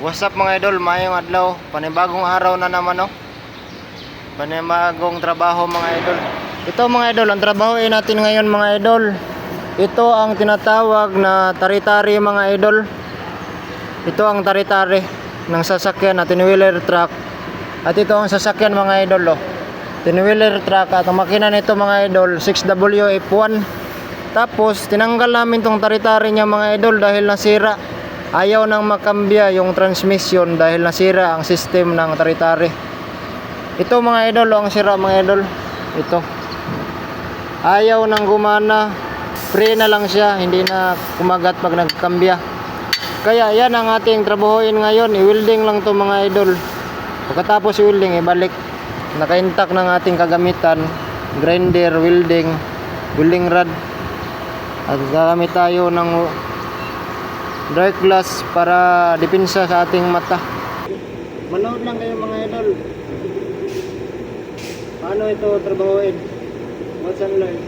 What's up mga idol, mayong adlaw, panibagong araw na naman panibagong trabaho mga idol. Ito mga idol, ang trabahoin natin ngayon mga idol, ito ang tinatawag na tari-tari mga idol. Ito ang tari-tari ng sasakyan na tin-wheeler truck. At ito ang sasakyan mga idol tin-wheeler truck. At ang makina nito mga idol 6WF1. Tapos tinanggal namin tong tari-tari niya mga idol dahil nasira. Ayaw nang makambya yung transmission dahil nasira ang system ng tari-tari. Ito mga idol ang sira mga idol. Ito. Ayaw nang gumana. Free na lang siya, hindi na kumagat pag nagkambya. Kaya yan ang ating trabahoin ngayon. I-welding lang to mga idol. Pagkatapos i-welding, ibalik. Naka-intact ng ating kagamitan. Grinder, welding rod. At gagamit tayo ng dark glass para depensa sa ating mata. Manood lang kayo mga idol. Paano ito trabahoin? Watch and learn.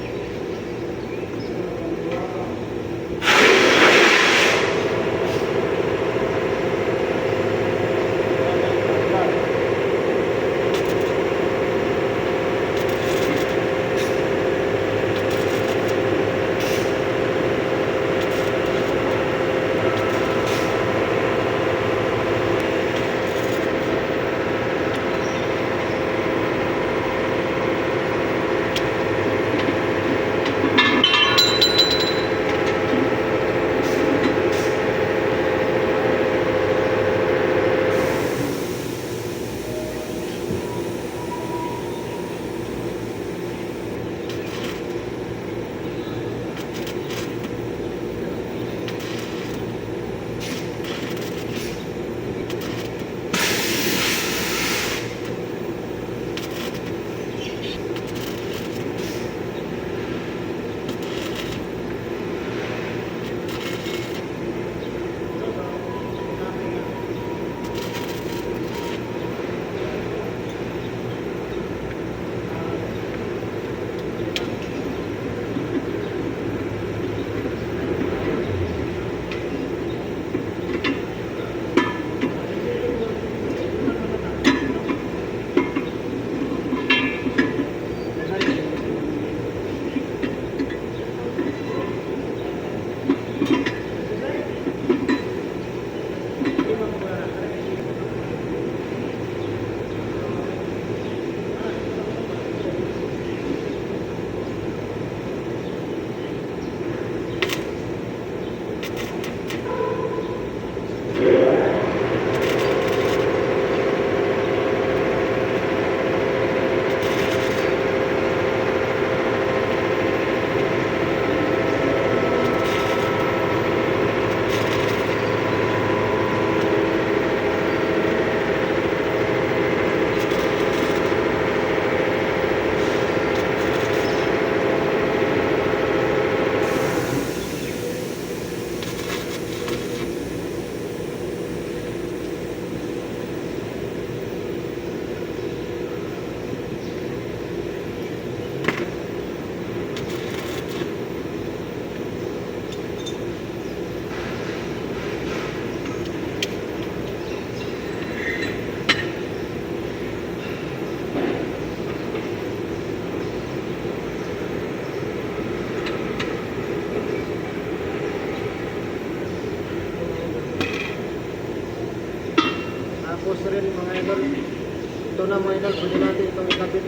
Tapos rin mga idol, ito na mga idol, pwede natin itong ikabit.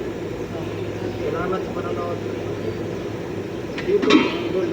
Salamat sa panonood. Dito, idol,